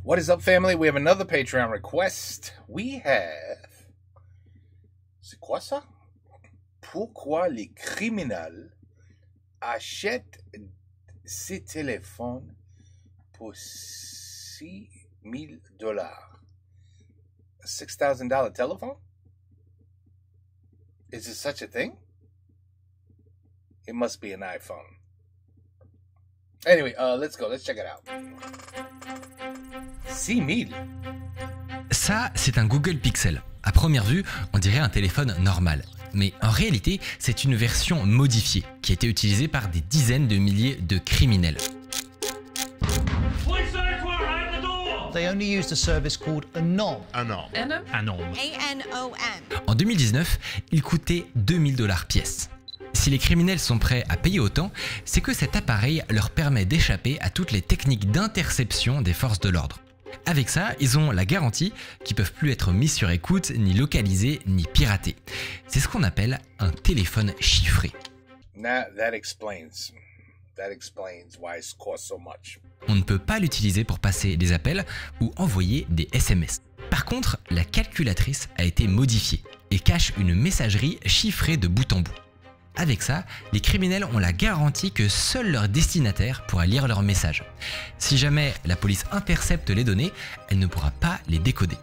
What is up, family? We have another Patreon request. We have... C'est quoi ça? Pourquoi les criminels achètent ces téléphones pour $6,000? $6,000 telephone? Is there such a thing? It must be an iPhone. Anyway, let's go. Let's check it out. 6,000. Ça, c'est un Google Pixel. À première vue, on dirait un téléphone normal. Mais en réalité, c'est une version modifiée qui a été utilisée par des dizaines de milliers de criminels. They only used a service called Anom. Anom. En 2019, il coûtait $2,000 pièce. Si les criminels sont prêts à payer autant, c'est que cet appareil leur permet d'échapper à toutes les techniques d'interception des forces de l'ordre. Avec ça, ils ont la garantie qu'ils ne peuvent plus être mis sur écoute, ni localisés, ni piratés. C'est ce qu'on appelle un téléphone chiffré. That explains why it costs so much. On ne peut pas l'utiliser pour passer des appels ou envoyer des SMS. Par contre, la calculatrice a été modifiée et cache une messagerie chiffrée de bout en bout. Avec ça, les criminels ont la garantie que seul leur destinataire pourra lire leurs messages. Si jamais la police intercepte les données, elle ne pourra pas les décoder.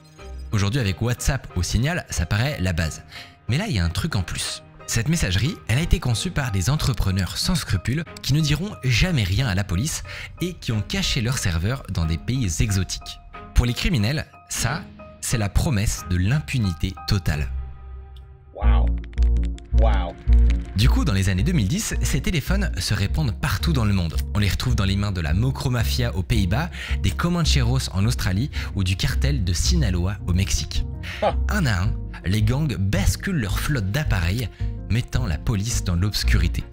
Aujourd'hui, avec WhatsApp au signal, ça paraît la base. Mais là, il y a un truc en plus. Cette messagerie, elle a été conçue par des entrepreneurs sans scrupules qui ne diront jamais rien à la police et qui ont caché leurs serveurs dans des pays exotiques. Pour les criminels, ça, c'est la promesse de l'impunité totale. Wow. Du coup, dans les années 2010, ces téléphones se répandent partout dans le monde. On les retrouve dans les mains de la Mocro-Mafia aux Pays-Bas, des Comancheros en Australie ou du cartel de Sinaloa au Mexique. Un à un, les gangs basculent leur flotte d'appareils, mettant la police dans l'obscurité.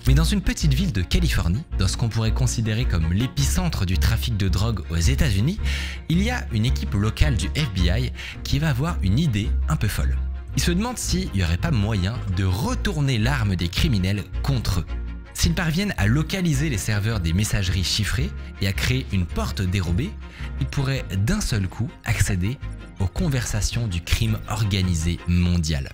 Mais dans une petite ville de Californie, dans ce qu'on pourrait considérer comme l'épicentre du trafic de drogue aux États-Unis, il y a une équipe locale du FBI qui va avoir une idée un peu folle. Ils se demandent s'il n'y aurait pas moyen de retourner l'arme des criminels contre eux. S'ils parviennent à localiser les serveurs des messageries chiffrées et à créer une porte dérobée, ils pourraient d'un seul coup accéder aux conversations du crime organisé mondial.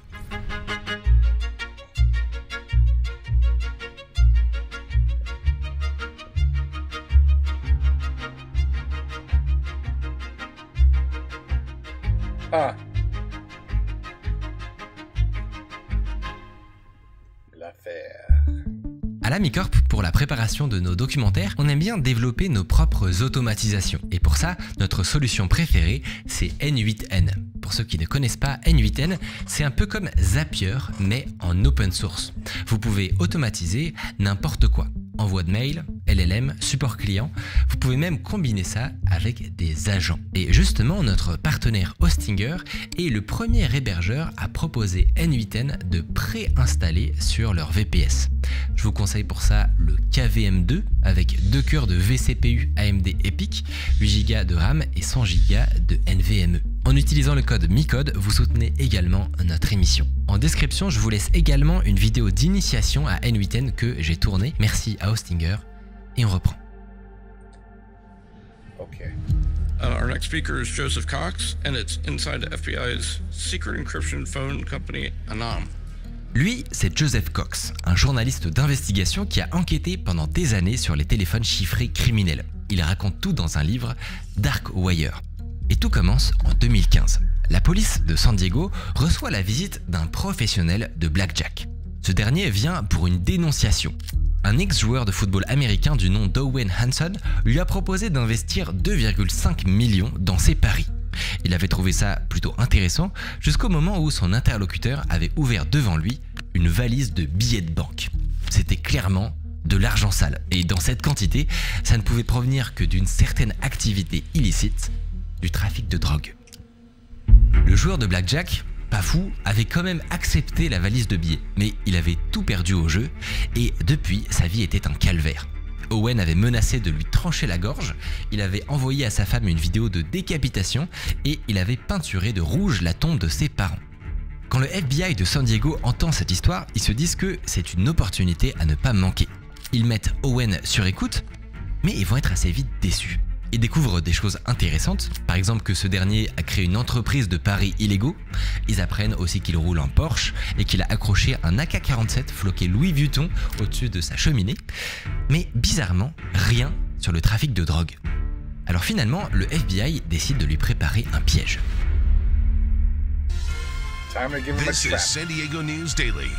À l'Amicorp, pour la préparation de nos documentaires, on aime bien développer nos propres automatisations. Et pour ça, notre solution préférée, c'est N8N. Pour ceux qui ne connaissent pas, N8N, c'est un peu comme Zapier, mais en open source. Vous pouvez automatiser n'importe quoi. Envoi de mail, LLM, support client. Vous pouvez même combiner ça avec des agents. Et justement, notre partenaire Hostinger est le premier hébergeur à proposer N8N de préinstaller sur leur VPS. Je vous conseille pour ça le KVM2 avec 2 cœurs de vCPU AMD EPYC, 8 Go de RAM et 100 Go de NVMe. En utilisant le code MICODE, vous soutenez également notre émission. En description, je vous laisse également une vidéo d'initiation à N8N que j'ai tournée. Merci à Hostinger. Et on reprend. Okay. Our next speaker is Joseph Cox, and it's inside the FBI's secret encryption phone company, Anom. Lui, c'est Joseph Cox, un journaliste d'investigation qui a enquêté pendant des années sur les téléphones chiffrés criminels. Il raconte tout dans un livre, Dark Wire. Et tout commence en 2015. La police de San Diego reçoit la visite d'un professionnel de blackjack. Ce dernier vient pour une dénonciation. Un ex-joueur de football américain du nom d'Owen Hanson lui a proposé d'investir 2,5 millions dans ses paris. Il avait trouvé ça plutôt intéressant jusqu'au moment où son interlocuteur avait ouvert devant lui une valise de billets de banque. C'était clairement de l'argent sale. Et dans cette quantité, ça ne pouvait provenir que d'une certaine activité illicite, du trafic de drogue. Le joueur de blackjack, pas fou, avait quand même accepté la valise de billets, mais il avait tout perdu au jeu et depuis, sa vie était un calvaire. Owen avait menacé de lui trancher la gorge, il avait envoyé à sa femme une vidéo de décapitation et il avait peinturé de rouge la tombe de ses parents. Quand le FBI de San Diego entend cette histoire, ils se disent que c'est une opportunité à ne pas manquer. Ils mettent Owen sur écoute, mais ils vont être assez vite déçus. Ils découvrent des choses intéressantes, par exemple que ce dernier a créé une entreprise de paris illégaux. Ils apprennent aussi qu'il roule en Porsche et qu'il a accroché un AK-47 floqué Louis Vuitton au-dessus de sa cheminée. Mais bizarrement, rien sur le trafic de drogue. Alors finalement, le FBI décide de lui préparer un piège. Time to give him a This is trap. San Diego News Daily.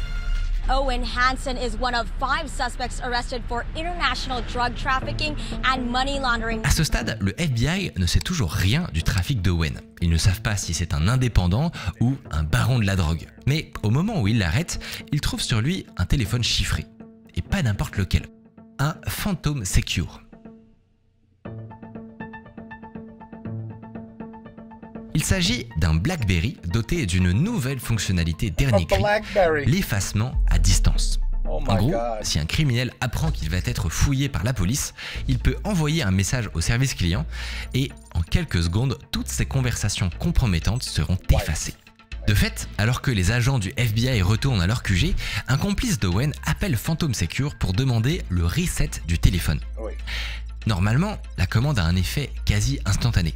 Owen Hansen is one of 5 suspects arrested for international drug trafficking and money laundering. À ce stade, le FBI ne sait toujours rien du trafic d'Owen. Ils ne savent pas si c'est un indépendant ou un baron de la drogue. Mais au moment où ils l'arrêtent, ils trouvent sur lui un téléphone chiffré. Et pas n'importe lequel. Un Phantom Secure. Il s'agit d'un BlackBerry doté d'une nouvelle fonctionnalité A dernier cri, Blackberry. l'effacement à distance. Oh En my gros, God. si un criminel apprend qu'il va être fouillé par la police, il peut envoyer un message au service client et en quelques secondes, toutes ces conversations compromettantes seront effacées. De fait, alors que les agents du FBI retournent à leur QG, un complice d'Owen appelle Phantom Secure pour demander le reset du téléphone. Oui. Normalement, la commande a un effet quasi instantané.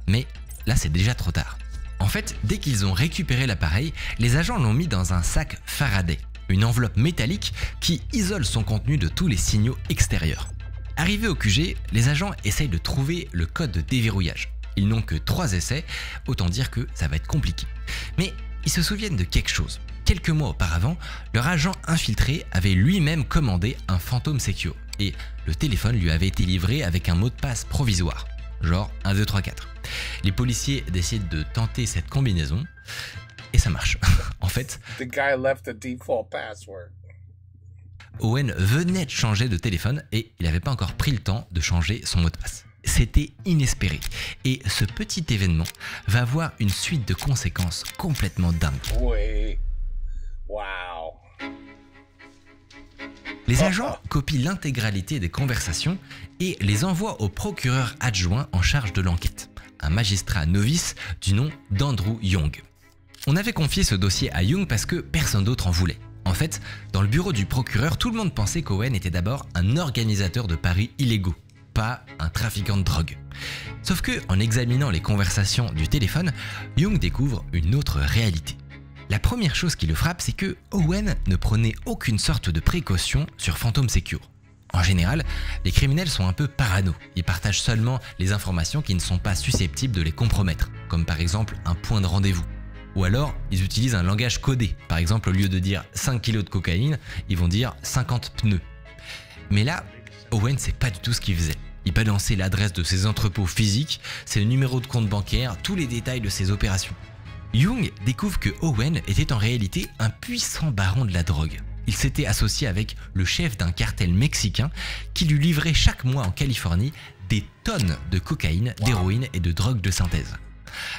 Mais là, c'est déjà trop tard. En fait, dès qu'ils ont récupéré l'appareil, les agents l'ont mis dans un sac Faraday, une enveloppe métallique qui isole son contenu de tous les signaux extérieurs. Arrivés au QG, les agents essayent de trouver le code de déverrouillage. Ils n'ont que 3 essais, autant dire que ça va être compliqué. Mais ils se souviennent de quelque chose. Quelques mois auparavant, leur agent infiltré avait lui-même commandé un Phantom Secure et le téléphone lui avait été livré avec un mot de passe provisoire, genre 1, 2, 3, 4. Les policiers décident de tenter cette combinaison et ça marche. En fait, The guy left the default password. Owen venait de changer de téléphone et il n'avait pas encore pris le temps de changer son mot de passe. C'était inespéré et ce petit événement va avoir une suite de conséquences complètement dingues. Oui. Wow. Les agents copient l'intégralité des conversations et les envoient au procureur adjoint en charge de l'enquête, un magistrat novice du nom d'Andrew Young. On avait confié ce dossier à Young parce que personne d'autre en voulait. En fait, dans le bureau du procureur, tout le monde pensait qu'Owen était d'abord un organisateur de paris illégaux, pas un trafiquant de drogue. Sauf que, en examinant les conversations du téléphone, Young découvre une autre réalité. La première chose qui le frappe, c'est que Owen ne prenait aucune sorte de précaution sur Phantom Secure. En général, les criminels sont un peu parano. Ils partagent seulement les informations qui ne sont pas susceptibles de les compromettre, comme par exemple un point de rendez-vous. Ou alors, ils utilisent un langage codé. Par exemple, au lieu de dire 5 kilos de cocaïne, ils vont dire 50 pneus. Mais là, Owen, c'est pas du tout ce qu'il faisait. Il balançait l'adresse de ses entrepôts physiques, ses numéros de compte bancaire, tous les détails de ses opérations. Young découvre que Owen était en réalité un puissant baron de la drogue. Il s'était associé avec le chef d'un cartel mexicain qui lui livrait chaque mois en Californie des tonnes de cocaïne, d'héroïne et de drogue de synthèse.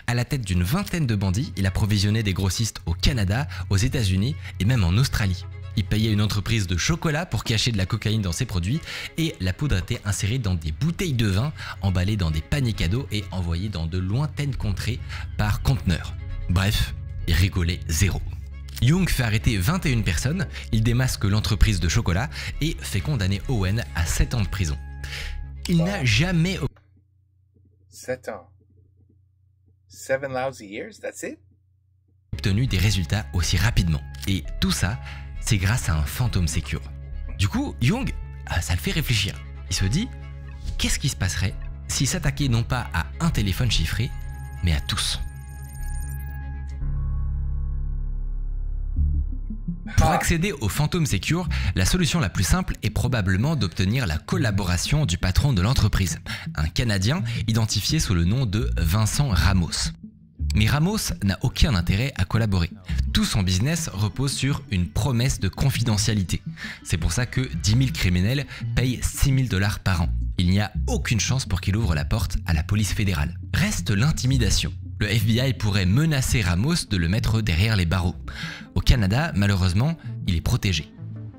À la tête d'une vingtaine de bandits, il approvisionnait des grossistes au Canada, aux États-Unis et même en Australie. Il payait une entreprise de chocolat pour cacher de la cocaïne dans ses produits et la poudre était insérée dans des bouteilles de vin, emballées dans des paniers cadeaux et envoyées dans de lointaines contrées par conteneurs. Bref, il rigolait zéro. Young fait arrêter 21 personnes, il démasque l'entreprise de chocolat et fait condamner Owen à 7 ans de prison. Il n'a jamais 7 ans. 7 lousy years, that's it? obtenu des résultats aussi rapidement. Et tout ça, c'est grâce à un Phantom Secure. Du coup, Young, ça le fait réfléchir. Il se dit, qu'est-ce qui se passerait s'il s'attaquait non pas à un téléphone chiffré, mais à tous ? Pour accéder au Phantom Secure, la solution la plus simple est probablement d'obtenir la collaboration du patron de l'entreprise, un Canadien identifié sous le nom de Vincent Ramos. Mais Ramos n'a aucun intérêt à collaborer. Tout son business repose sur une promesse de confidentialité. C'est pour ça que 10 000 criminels payent 6 000 $ par an. Il n'y a aucune chance pour qu'il ouvre la porte à la police fédérale. Reste l'intimidation. Le FBI pourrait menacer Ramos de le mettre derrière les barreaux. Au Canada, malheureusement, il est protégé.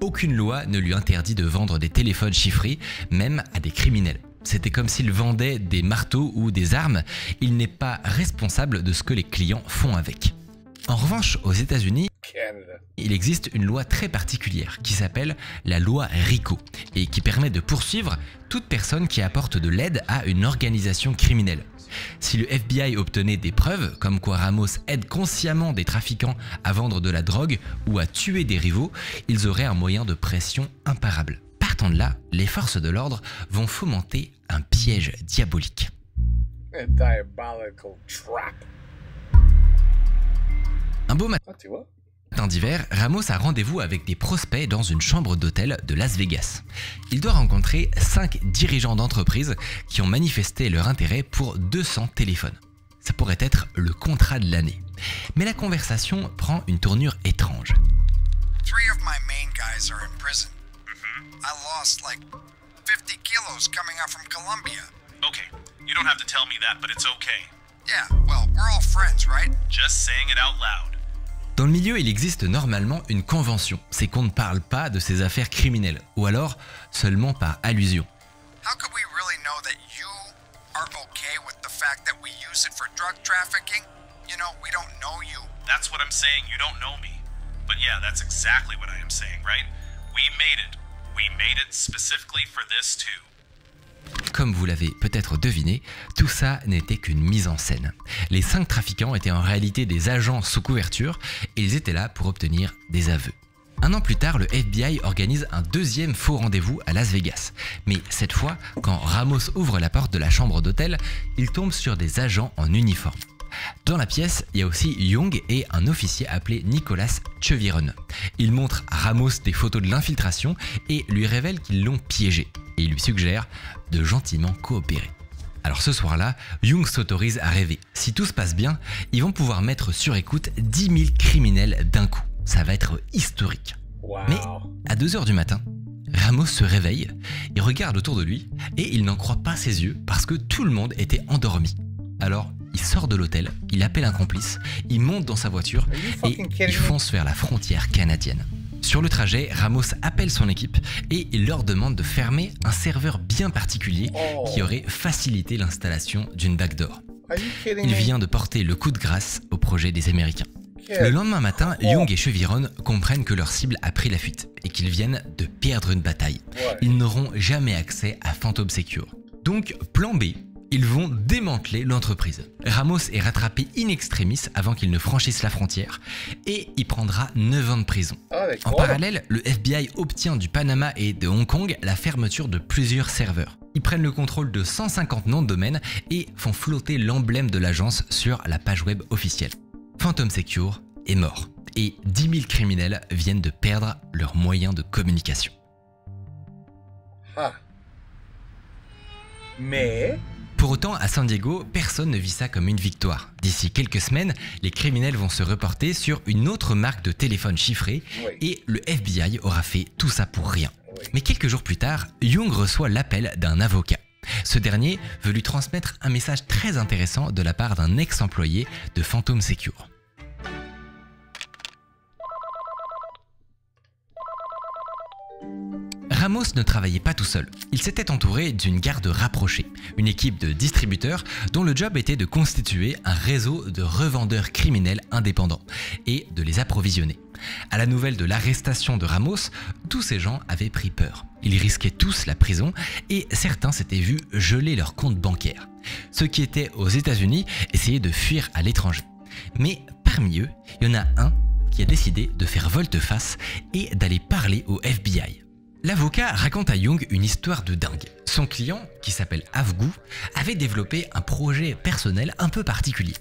Aucune loi ne lui interdit de vendre des téléphones chiffrés, même à des criminels. C'était comme s'il vendait des marteaux ou des armes, il n'est pas responsable de ce que les clients font avec. En revanche, aux États-Unis, Canada. Il existe une loi très particulière qui s'appelle la loi RICO et qui permet de poursuivre toute personne qui apporte de l'aide à une organisation criminelle. Si le FBI obtenait des preuves, comme quoi Ramos aide consciemment des trafiquants à vendre de la drogue ou à tuer des rivaux, ils auraient un moyen de pression imparable. Partant de là, les forces de l'ordre vont fomenter un piège diabolique. A diabolical trap. Un beau matin Ah, tu vois? d'hiver, Ramos a rendez-vous avec des prospects dans une chambre d'hôtel de Las Vegas. Il doit rencontrer 5 dirigeants d'entreprises qui ont manifesté leur intérêt pour 200 téléphones. Ça pourrait être le contrat de l'année. Mais la conversation prend une tournure étrange. 3 of my main guys are in prison. I lost like 50 kilos coming out from Colombia. Okay, you don't have to tell me that, but it's okay. Yeah, well, we're all friends, right? Just saying it out loud. Dans le milieu, il existe normalement une convention, c'est qu'on ne parle pas de ces affaires criminelles, ou alors seulement par allusion. How could we really know that you are okay with the fact that we use it for drug trafficking? You know, we don't know you. That's what I'm saying, you don't know me. But yeah, that's exactly what I am saying, right? We made it. We made it specifically for this too. Comme vous l'avez peut-être deviné, tout ça n'était qu'une mise en scène. Les 5 trafiquants étaient en réalité des agents sous couverture et ils étaient là pour obtenir des aveux. Un an plus tard, le FBI organise un deuxième faux rendez-vous à Las Vegas. Mais cette fois, quand Ramos ouvre la porte de la chambre d'hôtel, il tombe sur des agents en uniforme. Dans la pièce, il y a aussi Young et un officier appelé Nicolas Cheviron. Il montre à Ramos des photos de l'infiltration et lui révèle qu'ils l'ont piégé. Et il lui suggère de gentiment coopérer. Alors ce soir-là, Young s'autorise à rêver. Si tout se passe bien, ils vont pouvoir mettre sur écoute 10 000 criminels d'un coup. Ça va être historique. Wow. Mais à 2h du matin, Ramos se réveille, il regarde autour de lui et il n'en croit pas ses yeux parce que tout le monde était endormi. Alors, il sort de l'hôtel, il appelle un complice, il monte dans sa voiture et il fonce vers la frontière canadienne. Sur le trajet, Ramos appelle son équipe et il leur demande de fermer un serveur bien particulier qui aurait facilité l'installation d'une backdoor. Are you kidding Il me? vient de porter le coup de grâce au projet des Américains. Le lendemain matin, Young et Cheviron comprennent que leur cible a pris la fuite et qu'ils viennent de perdre une bataille. Ils n'auront jamais accès à Phantom Secure. Donc, plan B, ils vont démanteler l'entreprise. Ramos est rattrapé in extremis avant qu'il ne franchisse la frontière et il prendra 9 ans de prison. Ah, En d'accord. parallèle, le FBI obtient du Panama et de Hong Kong la fermeture de plusieurs serveurs. Ils prennent le contrôle de 150 noms de domaine et font flotter l'emblème de l'agence sur la page web officielle. Phantom Secure est mort et 10 000 criminels viennent de perdre leurs moyens de communication. Ah. Mais... Pour autant, à San Diego, personne ne vit ça comme une victoire. D'ici quelques semaines, les criminels vont se reporter sur une autre marque de téléphone chiffré et le FBI aura fait tout ça pour rien. Mais quelques jours plus tard, Young reçoit l'appel d'un avocat. Ce dernier veut lui transmettre un message très intéressant de la part d'un ex-employé de Phantom Secure. Ramos ne travaillait pas tout seul. Il s'était entouré d'une garde rapprochée, une équipe de distributeurs dont le job était de constituer un réseau de revendeurs criminels indépendants et de les approvisionner. À la nouvelle de l'arrestation de Ramos, tous ces gens avaient pris peur. Ils risquaient tous la prison et certains s'étaient vus geler leurs comptes bancaires. Ceux qui étaient aux États-Unis essayaient de fuir à l'étranger. Mais parmi eux, il y en a un qui a décidé de faire volte-face et d'aller parler au FBI. L'avocat raconte à Young une histoire de dingue. Son client, qui s'appelle Avgou, avait développé un projet personnel un peu particulier.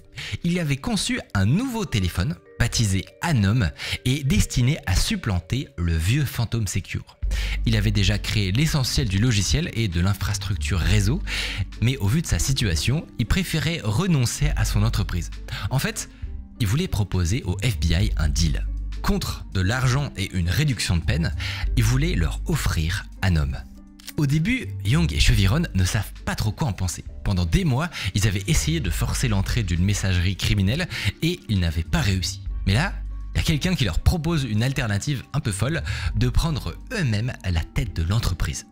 Il avait conçu un nouveau téléphone, baptisé Anom, et destiné à supplanter le vieux Phantom Secure. Il avait déjà créé l'essentiel du logiciel et de l'infrastructure réseau, mais au vu de sa situation, il préférait renoncer à son entreprise. En fait, il voulait proposer au FBI un deal. Contre de l'argent et une réduction de peine, il voulait leur offrir Anom. Au début, Young et Cheviron ne savent pas trop quoi en penser. Pendant des mois, ils avaient essayé de forcer l'entrée d'une messagerie criminelle et ils n'avaient pas réussi. Mais là, il y a quelqu'un qui leur propose une alternative un peu folle, de prendre eux-mêmes la tête de l'entreprise.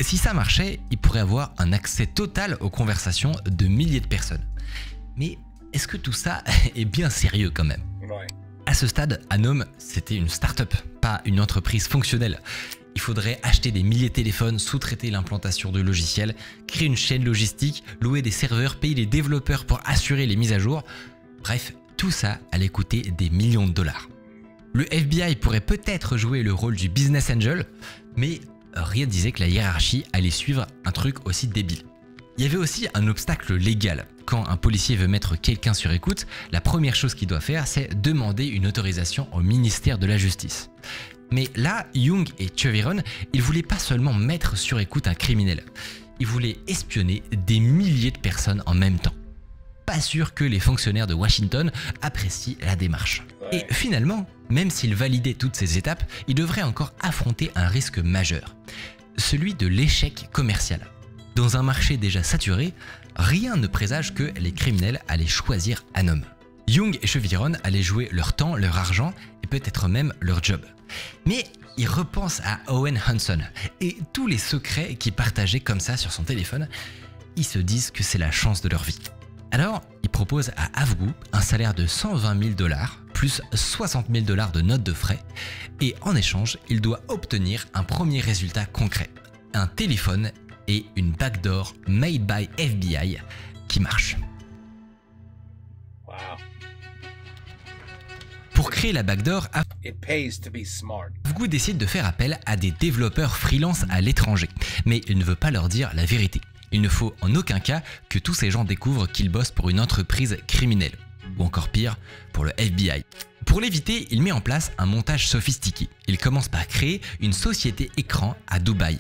Si ça marchait, ils pourraient avoir un accès total aux conversations de milliers de personnes. Mais est-ce que tout ça est bien sérieux quand même ? Ouais. À À ce stade, Anom, c'était une start-up, pas une entreprise fonctionnelle. Il faudrait acheter des milliers de téléphones, sous-traiter l'implantation de logiciels, créer une chaîne logistique, louer des serveurs, payer les développeurs pour assurer les mises à jour. Bref, tout ça allait coûter des millions de dollars. Le FBI pourrait peut-être jouer le rôle du business angel, mais rien ne disait que la hiérarchie allait suivre un truc aussi débile. Il y avait aussi un obstacle légal. Quand un policier veut mettre quelqu'un sur écoute, la première chose qu'il doit faire, c'est demander une autorisation au ministère de la Justice. Mais là, Young et Cheviron, ils voulaient pas seulement mettre sur écoute un criminel, ils voulaient espionner des milliers de personnes en même temps. Pas sûr que les fonctionnaires de Washington apprécient la démarche. Et finalement, même s'ils validaient toutes ces étapes, ils devraient encore affronter un risque majeur, celui de l'échec commercial. Dans un marché déjà saturé, rien ne présage que les criminels allaient choisir Anom. Young et Cheviron allaient jouer leur temps, leur argent et peut-être même leur job. Mais ils repensent à Owen Hanson et tous les secrets qu'il partageait comme ça sur son téléphone. Ils se disent que c'est la chance de leur vie. Alors, ils proposent à Avgu un salaire de 120 000 $ plus 60 000 $ de notes de frais. Et en échange, il doit obtenir un premier résultat concret. Un téléphone et une backdoor made by FBI qui marche. Wow. Pour créer la backdoor, It pays to be smart. Avgu décide de faire appel à des développeurs freelance à l'étranger, mais il ne veut pas leur dire la vérité. Il ne faut en aucun cas que tous ces gens découvrent qu'ils bossent pour une entreprise criminelle, ou encore pire, pour le FBI. Pour l'éviter, il met en place un montage sophistiqué. Il commence par créer une société écran à Dubaï.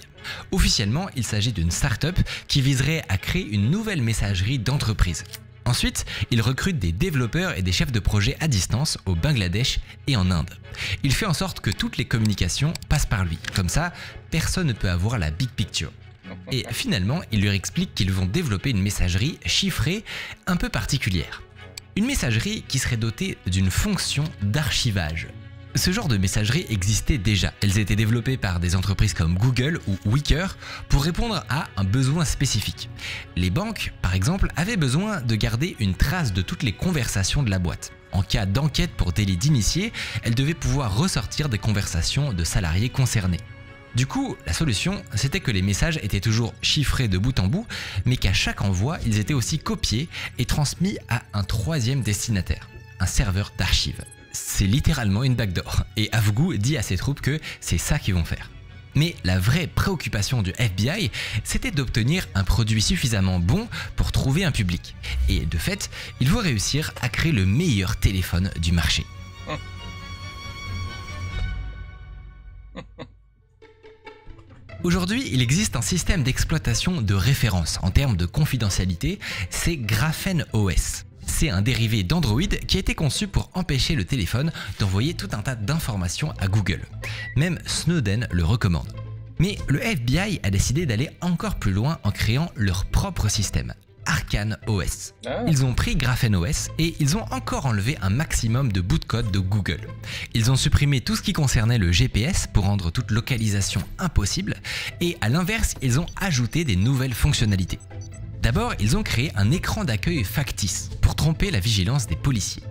Officiellement, il s'agit d'une start-up qui viserait à créer une nouvelle messagerie d'entreprise. Ensuite, il recrute des développeurs et des chefs de projet à distance au Bangladesh et en Inde. Il fait en sorte que toutes les communications passent par lui. Comme ça, personne ne peut avoir la big picture. Et finalement, il leur explique qu'ils vont développer une messagerie chiffrée un peu particulière. Une messagerie qui serait dotée d'une fonction d'archivage. Ce genre de messagerie existait déjà. Elles étaient développées par des entreprises comme Google ou Wicker pour répondre à un besoin spécifique. Les banques, par exemple, avaient besoin de garder une trace de toutes les conversations de la boîte. En cas d'enquête pour délit d'initié, elles devaient pouvoir ressortir des conversations de salariés concernés. Du coup, la solution, c'était que les messages étaient toujours chiffrés de bout en bout, mais qu'à chaque envoi, ils étaient aussi copiés et transmis à un troisième destinataire, un serveur d'archives. C'est littéralement une backdoor, et Avgu dit à ses troupes que c'est ça qu'ils vont faire. Mais la vraie préoccupation du FBI, c'était d'obtenir un produit suffisamment bon pour trouver un public. Et de fait, il faut réussir à créer le meilleur téléphone du marché. Aujourd'hui, il existe un système d'exploitation de référence en termes de confidentialité, c'est Graphene OS. C'est un dérivé d'Android qui a été conçu pour empêcher le téléphone d'envoyer tout un tas d'informations à Google. Même Snowden le recommande. Mais le FBI a décidé d'aller encore plus loin en créant leur propre système, Arkane OS. Ils ont pris Graphene OS et ils ont encore enlevé un maximum de bouts de code de Google. Ils ont supprimé tout ce qui concernait le GPS pour rendre toute localisation impossible et à l'inverse, ils ont ajouté des nouvelles fonctionnalités. D'abord, ils ont créé un écran d'accueil factice pour tromper la vigilance des policiers.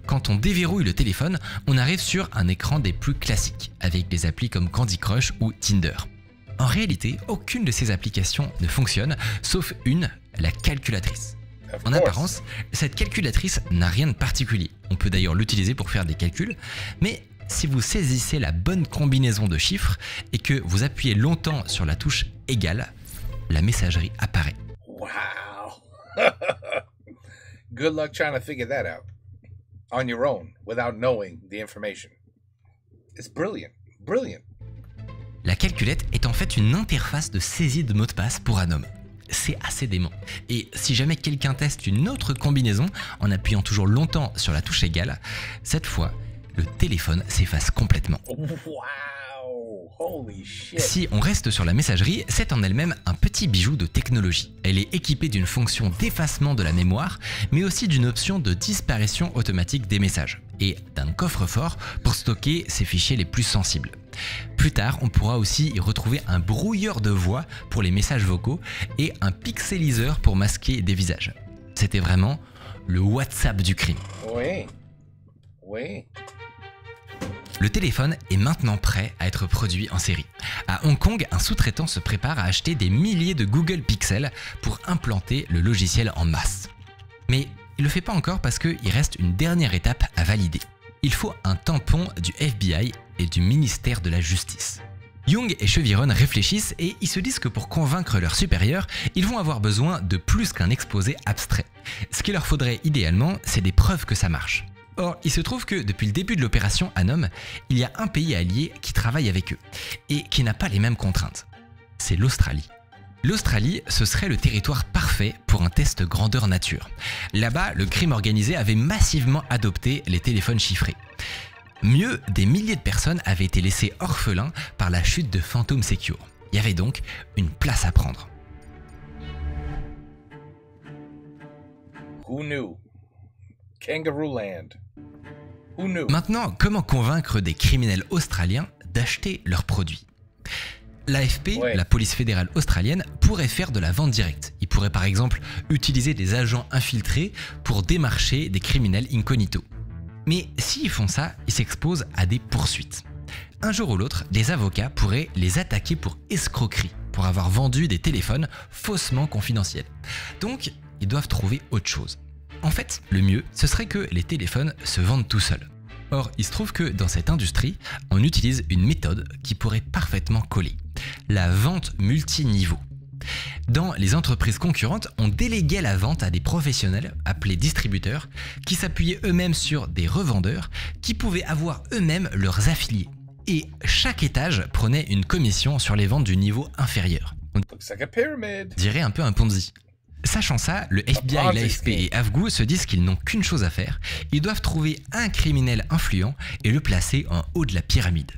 Quand on déverrouille le téléphone, on arrive sur un écran des plus classiques, avec des applis comme Candy Crush ou Tinder. En réalité, aucune de ces applications ne fonctionne, sauf une, la calculatrice. En apparence, cette calculatrice n'a rien de particulier. On peut d'ailleurs l'utiliser pour faire des calculs, mais si vous saisissez la bonne combinaison de chiffres et que vous appuyez longtemps sur la touche égale, la messagerie apparaît. Wow. Good luck trying to figure that out on your own without knowing the information. It's brilliant. Brilliant. La calculette est en fait une interface de saisie de mots de passe pour Anom. C'est assez dément. Et si jamais quelqu'un teste une autre combinaison en appuyant toujours longtemps sur la touche égale, cette fois, le téléphone s'efface complètement. Wow. Holy shit. Si on reste sur la messagerie, c'est en elle-même un petit bijou de technologie. Elle est équipée d'une fonction d'effacement de la mémoire, mais aussi d'une option de disparition automatique des messages, et d'un coffre-fort pour stocker ses fichiers les plus sensibles. Plus tard, on pourra aussi y retrouver un brouilleur de voix pour les messages vocaux et un pixeliseur pour masquer des visages. C'était vraiment le WhatsApp du crime. Oui. Oui. Le téléphone est maintenant prêt à être produit en série. À Hong Kong, un sous-traitant se prépare à acheter des milliers de Google Pixel pour implanter le logiciel en masse. Mais il ne le fait pas encore parce qu'il reste une dernière étape à valider. Il faut un tampon du FBI et du ministère de la Justice. Young et Cheviron réfléchissent et ils se disent que pour convaincre leurs supérieurs, ils vont avoir besoin de plus qu'un exposé abstrait. Ce qu'il leur faudrait idéalement, c'est des preuves que ça marche. Or, il se trouve que depuis le début de l'opération Anom, il y a un pays allié qui travaille avec eux et qui n'a pas les mêmes contraintes. C'est l'Australie. L'Australie, ce serait le territoire parfait pour un test grandeur nature. Là-bas, le crime organisé avait massivement adopté les téléphones chiffrés. Mieux, des milliers de personnes avaient été laissées orphelins par la chute de Phantom Secure. Il y avait donc une place à prendre. Who knew? Kangaroo Land. Who knew? Maintenant, comment convaincre des criminels australiens d'acheter leurs produits ? L'AFP, la police fédérale australienne, pourrait faire de la vente directe. Ils pourraient par exemple utiliser des agents infiltrés pour démarcher des criminels incognito. Mais s'ils font ça, ils s'exposent à des poursuites. Un jour ou l'autre, des avocats pourraient les attaquer pour escroquerie, pour avoir vendu des téléphones faussement confidentiels. Donc, ils doivent trouver autre chose. En fait, le mieux, ce serait que les téléphones se vendent tout seuls. Or, il se trouve que dans cette industrie, on utilise une méthode qui pourrait parfaitement coller. La vente multiniveau. Dans les entreprises concurrentes, on déléguait la vente à des professionnels appelés distributeurs qui s'appuyaient eux-mêmes sur des revendeurs qui pouvaient avoir eux-mêmes leurs affiliés. Et chaque étage prenait une commission sur les ventes du niveau inférieur. On dirait un peu un Ponzi. Sachant ça, le FBI, l'AFP et Avgu se disent qu'ils n'ont qu'une chose à faire. Ils doivent trouver un criminel influent et le placer en haut de la pyramide.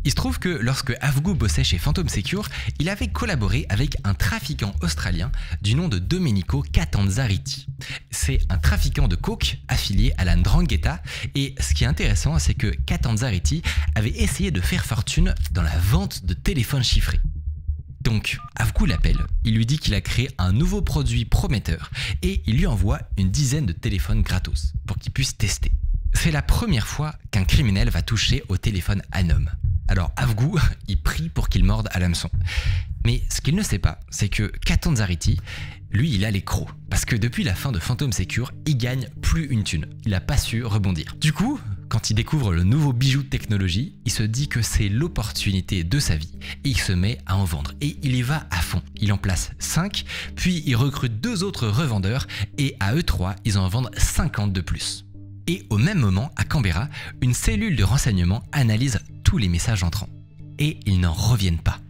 Il se trouve que lorsque Avgu bossait chez Phantom Secure, il avait collaboré avec un trafiquant australien du nom de Domenico Catanzariti. C'est un trafiquant de coke affilié à la Ndrangheta et ce qui est intéressant, c'est que Catanzariti avait essayé de faire fortune dans la vente de téléphones chiffrés. Donc, Avgu l'appelle, il lui dit qu'il a créé un nouveau produit prometteur et il lui envoie une dizaine de téléphones gratos pour qu'il puisse tester. C'est la première fois qu'un criminel va toucher au téléphone Anom. Alors Avgu, il prie pour qu'il morde à l'hameçon. Mais ce qu'il ne sait pas, c'est que Catanzariti, lui, il a les crocs. Parce que depuis la fin de Phantom Secure, il gagne plus une thune. Il n'a pas su rebondir. Du coup, quand il découvre le nouveau bijou de technologie, il se dit que c'est l'opportunité de sa vie et il se met à en vendre. Et il y va à fond. Il en place 5, puis il recrute 2 autres revendeurs et à eux 3, ils en vendent 50 de plus. Et au même moment, à Canberra, une cellule de renseignement analyse tous les messages entrants. Et ils n'en reviennent pas.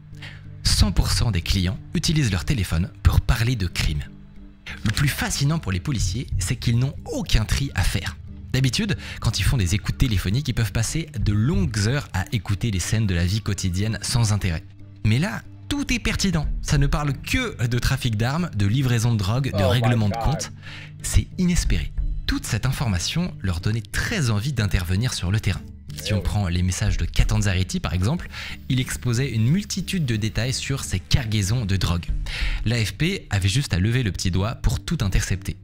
100% des clients utilisent leur téléphone pour parler de crimes. Le plus fascinant pour les policiers, c'est qu'ils n'ont aucun tri à faire. D'habitude, quand ils font des écoutes téléphoniques, ils peuvent passer de longues heures à écouter les scènes de la vie quotidienne sans intérêt. Mais là, tout est pertinent. Ça ne parle que de trafic d'armes, de livraison de drogue, de règlement de compte. C'est inespéré. Toute cette information leur donnait très envie d'intervenir sur le terrain. Si on prend les messages de Catanzariti par exemple, il exposait une multitude de détails sur ses cargaisons de drogue. L'AFP avait juste à lever le petit doigt pour tout intercepter.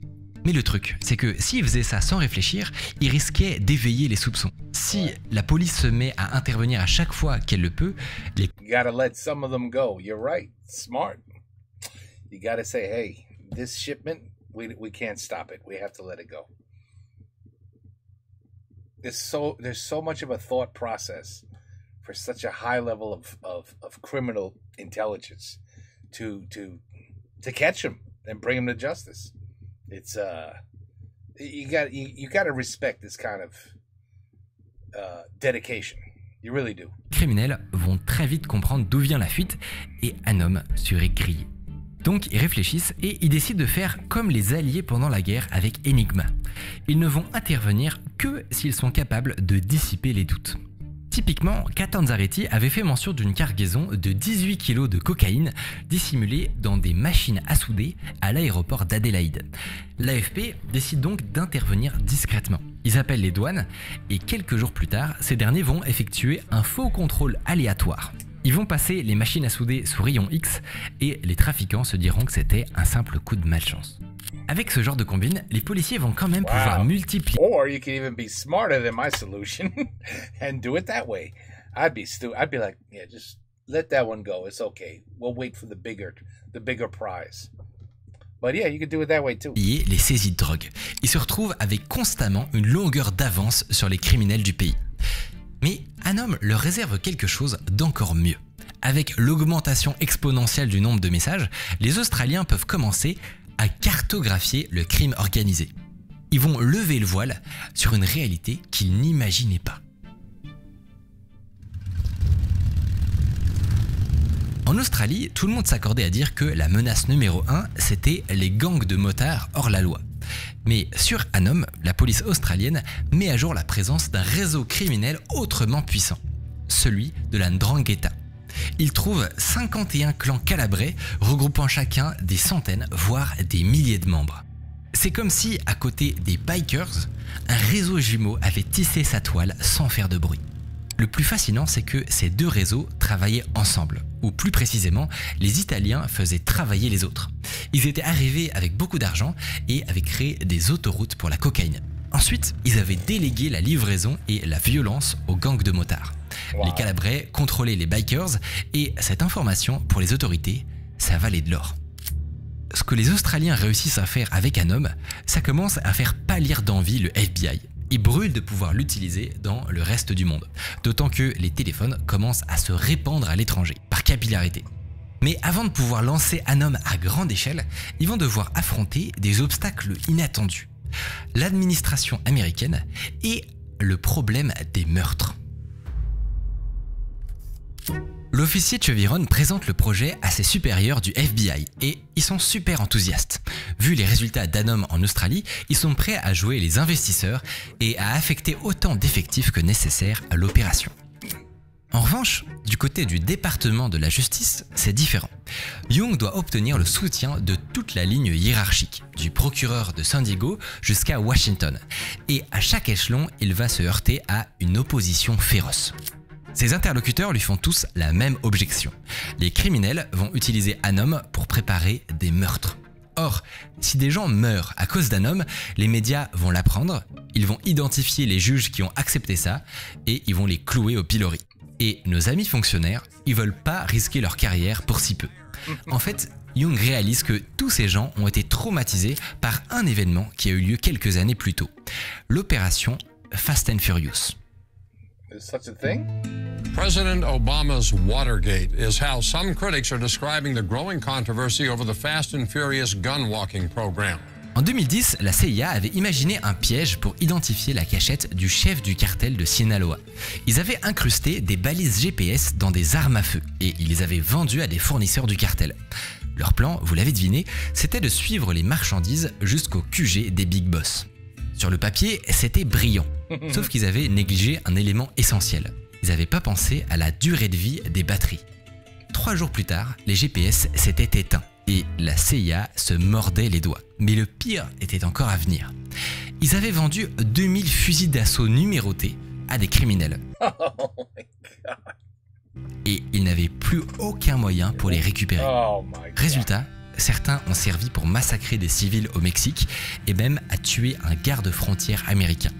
Mais le truc, c'est que s'il faisait ça sans réfléchir, il risquait d'éveiller les soupçons. Si la police se met à intervenir à chaque fois qu'elle le peut, les... You gotta let some of them go. You're right. Smart. You gotta say, hey, this shipment, we can't stop it. We have to let it go. There's so much of a thought process for such a high level of criminal intelligence to catch him and bring him to justice. It's you got to respect this kind of dedication. You really do. Les criminels vont très vite comprendre d'où vient la fuite et Anom serait grillé. Donc ils réfléchissent et ils décident de faire comme les alliés pendant la guerre avec Enigma. Ils ne vont intervenir que s'ils sont capables de dissiper les doutes. Typiquement, Catanzariti avait fait mention d'une cargaison de 18 kg de cocaïne dissimulée dans des machines à souder à l'aéroport d'Adélaïde. L'AFP décide donc d'intervenir discrètement. Ils appellent les douanes et quelques jours plus tard, ces derniers vont effectuer un faux contrôle aléatoire. Ils vont passer les machines à souder sous rayon X et les trafiquants se diront que c'était un simple coup de malchance. Avec ce genre de combine, les policiers vont quand même pouvoir multiplier. Or you can even be smarter than my solution and do it that way. I'd be like, yeah, just let that one go. It's okay. We'll wait for the bigger prize. But yeah, you could do it that way too. Les saisies de drogue. Ils se retrouvent avec constamment une longueur d'avance sur les criminels du pays. Mais Anom leur réserve quelque chose d'encore mieux. Avec l'augmentation exponentielle du nombre de messages, les Australiens peuvent commencer à cartographier le crime organisé. Ils vont lever le voile sur une réalité qu'ils n'imaginaient pas. En Australie, tout le monde s'accordait à dire que la menace numéro 1, c'était les gangs de motards hors la loi. Mais sur Anom, la police australienne met à jour la présence d'un réseau criminel autrement puissant, celui de la Ndrangheta. Il trouve 51 clans calabrais regroupant chacun des centaines, voire des milliers de membres. C'est comme si, à côté des bikers, un réseau jumeau avait tissé sa toile sans faire de bruit. Le plus fascinant, c'est que ces deux réseaux travaillaient ensemble, ou plus précisément, les Italiens faisaient travailler les autres. Ils étaient arrivés avec beaucoup d'argent et avaient créé des autoroutes pour la cocaïne. Ensuite, ils avaient délégué la livraison et la violence aux gangs de motards. Wow. Les Calabrais contrôlaient les bikers et cette information, pour les autorités, ça valait de l'or. Ce que les Australiens réussissent à faire avec Anom, ça commence à faire pâlir d'envie le FBI. Ils brûlent de pouvoir l'utiliser dans le reste du monde. D'autant que les téléphones commencent à se répandre à l'étranger, par capillarité. Mais avant de pouvoir lancer Anom à grande échelle, ils vont devoir affronter des obstacles inattendus. L'administration américaine et le problème des meurtres. L'officier Cheviron présente le projet à ses supérieurs du FBI et ils sont super enthousiastes. Vu les résultats d'Anom en Australie, ils sont prêts à jouer les investisseurs et à affecter autant d'effectifs que nécessaire à l'opération. En revanche, du côté du département de la justice, c'est différent. Young doit obtenir le soutien de toute la ligne hiérarchique, du procureur de San Diego jusqu'à Washington. Et à chaque échelon, il va se heurter à une opposition féroce. Ses interlocuteurs lui font tous la même objection. Les criminels vont utiliser Anom pour préparer des meurtres. Or, si des gens meurent à cause d'Anom, les médias vont l'apprendre, ils vont identifier les juges qui ont accepté ça et ils vont les clouer au pilori. Et nos amis fonctionnaires, ils veulent pas risquer leur carrière pour si peu. En fait, Young réalise que tous ces gens ont été traumatisés par un événement qui a eu lieu quelques années plus tôt. L'opération Fast and Furious. Is such a thing? President Obama's Watergate is how some critics are describing the growing controversy over the Fast and Furious gun walking program. En 2010, la CIA avait imaginé un piège pour identifier la cachette du chef du cartel de Sinaloa. Ils avaient incrusté des balises GPS dans des armes à feu et ils les avaient vendues à des fournisseurs du cartel. Leur plan, vous l'avez deviné, c'était de suivre les marchandises jusqu'au QG des Big Boss. Sur le papier, c'était brillant, sauf qu'ils avaient négligé un élément essentiel. Ils n'avaient pas pensé à la durée de vie des batteries. 3 jours plus tard, les GPS s'étaient éteints et la CIA se mordait les doigts. Mais le pire était encore à venir. Ils avaient vendu 2000 fusils d'assaut numérotés à des criminels. Oh my God. Et ils n'avaient plus aucun moyen pour les récupérer. Oh my God. Résultat, certains ont servi pour massacrer des civils au Mexique et même à tuer un garde-frontière américain.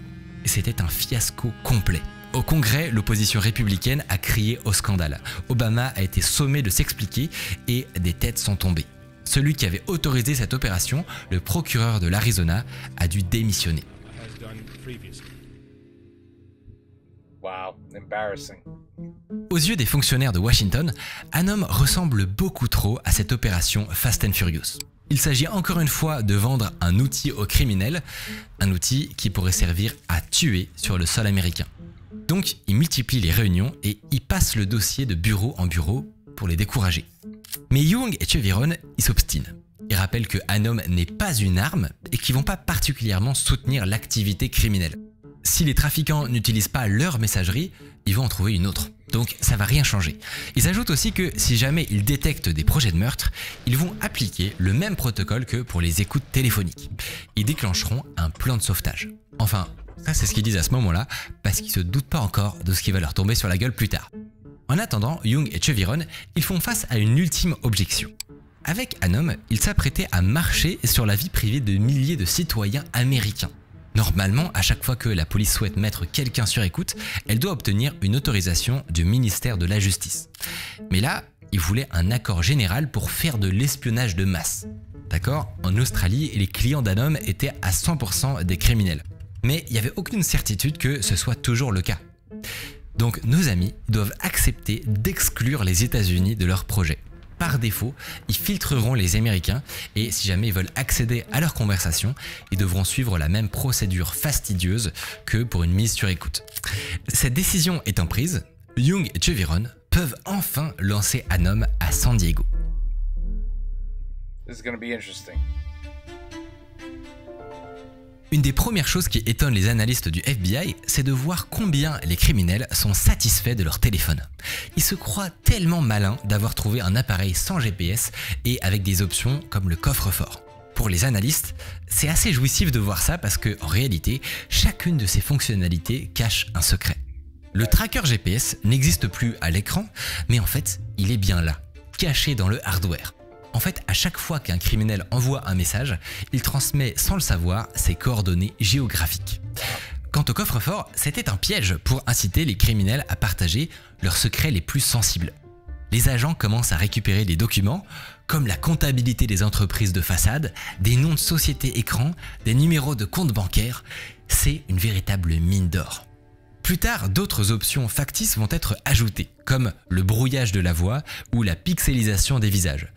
C'était un fiasco complet. Au Congrès, l'opposition républicaine a crié au scandale. Obama a été sommé de s'expliquer et des têtes sont tombées. Celui qui avait autorisé cette opération, le procureur de l'Arizona, a dû démissionner. Wow, embarrassing. Aux yeux des fonctionnaires de Washington, Anom ressemble beaucoup trop à cette opération Fast and Furious. Il s'agit encore une fois de vendre un outil aux criminels, un outil qui pourrait servir à tuer sur le sol américain. Donc, il multiplie les réunions et il passe le dossier de bureau en bureau pour les décourager. Mais Young et Cheviron, ils s'obstinent. Ils rappellent que Anom n'est pas une arme et qu'ils ne vont pas particulièrement soutenir l'activité criminelle. Si les trafiquants n'utilisent pas leur messagerie, ils vont en trouver une autre. Donc ça va rien changer. Ils ajoutent aussi que si jamais ils détectent des projets de meurtre, ils vont appliquer le même protocole que pour les écoutes téléphoniques. Ils déclencheront un plan de sauvetage. Enfin, ça c'est ce qu'ils disent à ce moment-là, parce qu'ils se doutent pas encore de ce qui va leur tomber sur la gueule plus tard. En attendant, Young et Cheviron, ils font face à une ultime objection. Avec Anom, ils s'apprêtaient à marcher sur la vie privée de milliers de citoyens américains. Normalement, à chaque fois que la police souhaite mettre quelqu'un sur écoute, elle doit obtenir une autorisation du ministère de la Justice. Mais là, ils voulaient un accord général pour faire de l'espionnage de masse. D'accord ? En Australie, les clients d'Anom étaient à 100% des criminels. Mais il n'y avait aucune certitude que ce soit toujours le cas. Donc nos amis doivent accepter d'exclure les États-Unis de leur projet. Par défaut, ils filtreront les Américains et si jamais ils veulent accéder à leur conversation, ils devront suivre la même procédure fastidieuse que pour une mise sur écoute. Cette décision étant prise, Young et Cheviron peuvent enfin lancer Anom à San Diego. This is gonna be interesting. Une des premières choses qui étonnent les analystes du FBI, c'est de voir combien les criminels sont satisfaits de leur téléphone. Ils se croient tellement malins d'avoir trouvé un appareil sans GPS et avec des options comme le coffre-fort. Pour les analystes, c'est assez jouissif de voir ça parce que, en réalité, chacune de ces fonctionnalités cache un secret. Le tracker GPS n'existe plus à l'écran, mais en fait, il est bien là, caché dans le hardware. En fait, à chaque fois qu'un criminel envoie un message, il transmet sans le savoir ses coordonnées géographiques. Quant au coffre-fort, c'était un piège pour inciter les criminels à partager leurs secrets les plus sensibles. Les agents commencent à récupérer des documents comme la comptabilité des entreprises de façade, des noms de sociétés écrans, des numéros de compte bancaire. C'est une véritable mine d'or. Plus tard, d'autres options factices vont être ajoutées, comme le brouillage de la voix ou la pixelisation des visages.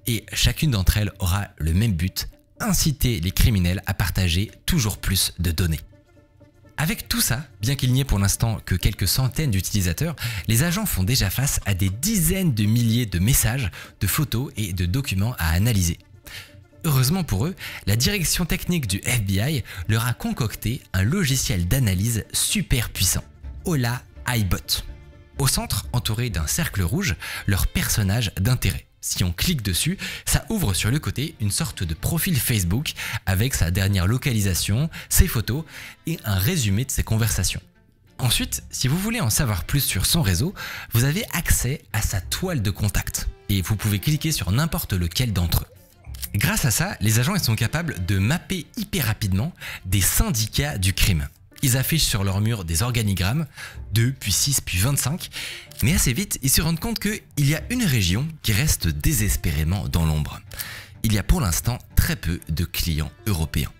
Et chacune d'entre elles aura le même but, inciter les criminels à partager toujours plus de données. Avec tout ça, bien qu'il n'y ait pour l'instant que quelques centaines d'utilisateurs, les agents font déjà face à des dizaines de milliers de messages, de photos et de documents à analyser. Heureusement pour eux, la direction technique du FBI leur a concocté un logiciel d'analyse super puissant, Hola iBot. Au centre, entouré d'un cercle rouge, leur personnage d'intérêt. Si on clique dessus, ça ouvre sur le côté une sorte de profil Facebook avec sa dernière localisation, ses photos et un résumé de ses conversations. Ensuite, si vous voulez en savoir plus sur son réseau, vous avez accès à sa toile de contact et vous pouvez cliquer sur n'importe lequel d'entre eux. Grâce à ça, les agents sont capables de mapper hyper rapidement des syndicats du crime. Ils affichent sur leur mur des organigrammes, 2, puis 6, puis 25, mais assez vite, ils se rendent compte qu'il y a une région qui reste désespérément dans l'ombre. Il y a pour l'instant très peu de clients européens.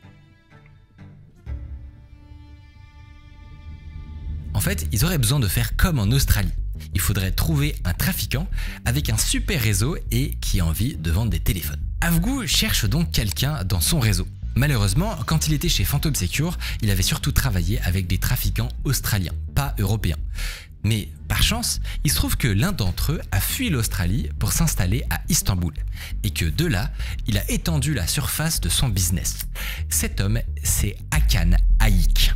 En fait, ils auraient besoin de faire comme en Australie. Il faudrait trouver un trafiquant avec un super réseau et qui a envie de vendre des téléphones. Avgoo cherche donc quelqu'un dans son réseau. Malheureusement, quand il était chez Phantom Secure, il avait surtout travaillé avec des trafiquants australiens, pas européens. Mais par chance, il se trouve que l'un d'entre eux a fui l'Australie pour s'installer à Istanbul et que de là, il a étendu la surface de son business. Cet homme, c'est Hakan Ayik.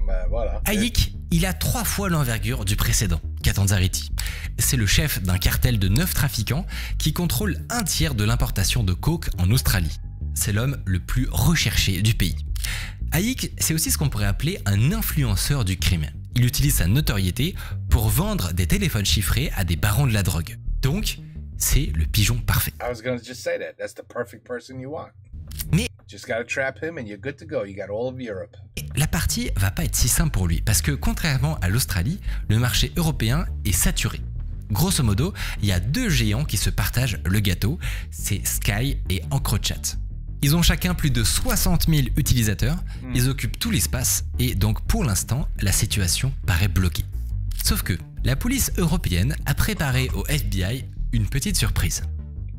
Ben voilà. Ayik, il a 3 fois l'envergure du précédent, Catanzariti. C'est le chef d'un cartel de 9 trafiquants qui contrôle un tiers de l'importation de coke en Australie. C'est l'homme le plus recherché du pays. Ayik, c'est aussi ce qu'on pourrait appeler un influenceur du crime. Il utilise sa notoriété pour vendre des téléphones chiffrés à des barons de la drogue. Donc, c'est le pigeon parfait. I was gonna just say that. That's the perfect person you want. Mais Just gotta trap him and you're good to go. You got all of Europe. la partie va pas être si simple pour lui, parce que contrairement à l'Australie, le marché européen est saturé. Grosso modo, il y a 2 géants qui se partagent le gâteau, c'est Sky et EncroChat. Ils ont chacun plus de 60 000 utilisateurs, ils occupent tout l'espace et donc pour l'instant, la situation paraît bloquée. Sauf que la police européenne a préparé au FBI une petite surprise.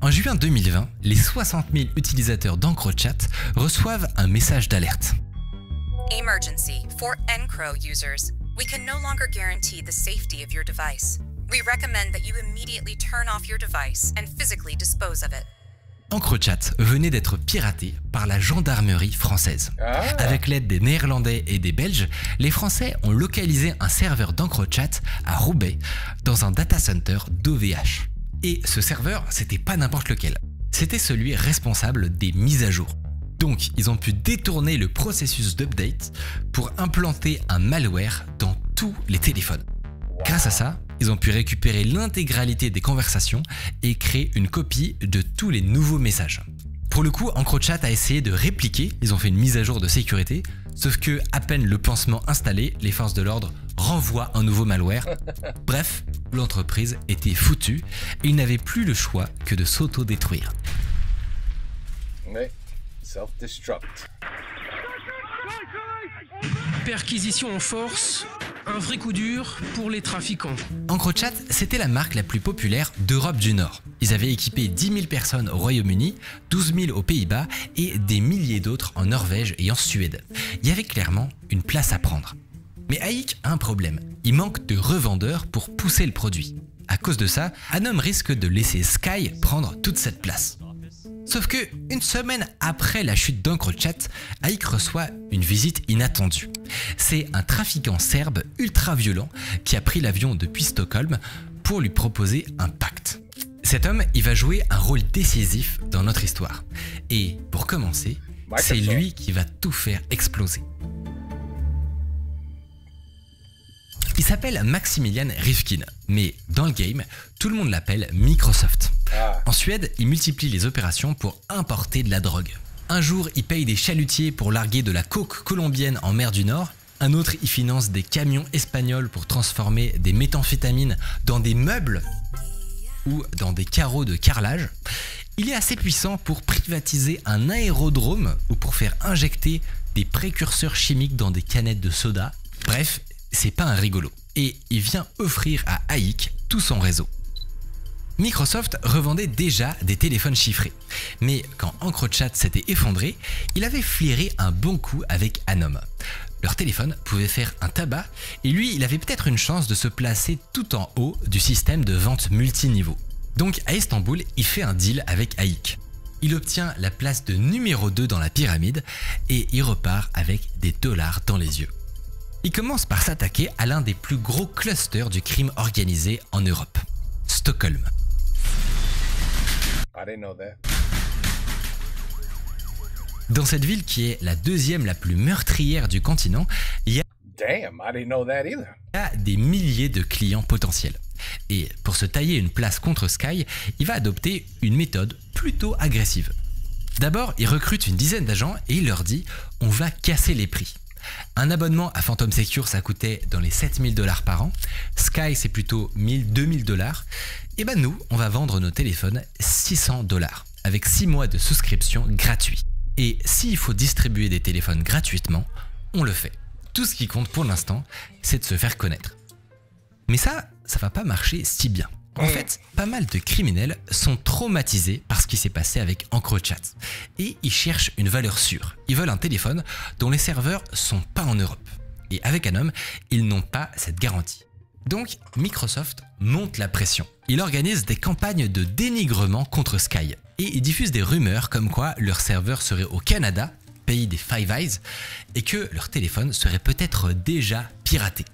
En juin 2020, les 60 000 utilisateurs d'EncroChat reçoivent un message d'alerte. Emergency. For Encro users, we can no longer guarantee the safety of your device. We recommend that you immediately turn off your device and physically dispose of it. EncroChat venait d'être piraté par la gendarmerie française. Avec l'aide des Néerlandais et des Belges, les Français ont localisé un serveur d'EncroChat à Roubaix dans un data center d'OVH. Et ce serveur, c'était pas n'importe lequel. C'était celui responsable des mises à jour. Donc, ils ont pu détourner le processus d'update pour implanter un malware dans tous les téléphones. Wow. Grâce à ça, ils ont pu récupérer l'intégralité des conversations et créer une copie de tous les nouveaux messages. Pour le coup, EncroChat a essayé de répliquer, ils ont fait une mise à jour de sécurité, sauf que à peine le pansement installé, les forces de l'ordre renvoient un nouveau malware. Bref, l'entreprise était foutue et ils n'avaient plus le choix que de s'auto-détruire. Ouais, self-destruct. Perquisition en force, un vrai coup dur pour les trafiquants. EncroChat, c'était la marque la plus populaire d'Europe du Nord. Ils avaient équipé 10 000 personnes au Royaume-Uni, 12 000 aux Pays-Bas et des milliers d'autres en Norvège et en Suède. Il y avait clairement une place à prendre. Mais Hayik a un problème. Il manque de revendeurs pour pousser le produit. À cause de ça, un homme risque de laisser Sky prendre toute cette place. Sauf que, une semaine après la chute d'EncroChat, Hayik reçoit une visite inattendue. C'est un trafiquant serbe ultra violent qui a pris l'avion depuis Stockholm pour lui proposer un pacte. Cet homme, il va jouer un rôle décisif dans notre histoire. Et pour commencer, c'est lui qui va tout faire exploser. Il s'appelle Maximilian Rifkin, mais dans le game, tout le monde l'appelle Microsoft. En Suède, il multiplie les opérations pour importer de la drogue. Un jour, il paye des chalutiers pour larguer de la coke colombienne en mer du Nord. Un autre, il finance des camions espagnols pour transformer des méthamphétamines dans des meubles ou dans des carreaux de carrelage. Il est assez puissant pour privatiser un aérodrome ou pour faire injecter des précurseurs chimiques dans des canettes de soda. Bref, c'est pas un rigolo. Et il vient offrir à Hayik tout son réseau. Microsoft revendait déjà des téléphones chiffrés. Mais quand EncroChat s'était effondré, il avait flairé un bon coup avec Anom. Leur téléphone pouvait faire un tabac et lui, il avait peut-être une chance de se placer tout en haut du système de vente multiniveau. Donc à Istanbul, il fait un deal avec Hayik. Il obtient la place de numéro 2 dans la pyramide et il repart avec des dollars dans les yeux. Il commence par s'attaquer à l'un des plus gros clusters du crime organisé en Europe, Stockholm. I didn't know that. Dans cette ville qui est la deuxième la plus meurtrière du continent, il y a des milliers de clients potentiels. Et pour se tailler une place contre Sky, il va adopter une méthode plutôt agressive. D'abord, il recrute une dizaine d'agents et il leur dit « on va casser les prix ». Un abonnement à Phantom Secure, ça coûtait dans les 7 000 $ par an. Sky, c'est plutôt 1 000, 2 000 $. Et ben nous, on va vendre nos téléphones 600 $, avec 6 mois de souscription gratuit. Et s'il faut distribuer des téléphones gratuitement, on le fait. Tout ce qui compte pour l'instant, c'est de se faire connaître. Mais ça va pas marcher si bien. En fait, pas mal de criminels sont traumatisés par ce qui s'est passé avec EncroChat. Et ils cherchent une valeur sûre. Ils veulent un téléphone dont les serveurs sont pas en Europe. Et avec Anom, ils n'ont pas cette garantie. Donc, Microsoft monte la pression. Il organise des campagnes de dénigrement contre Sky. Et il diffuse des rumeurs comme quoi leur serveur serait au Canada, pays des Five Eyes, et que leur téléphone serait peut-être déjà piraté.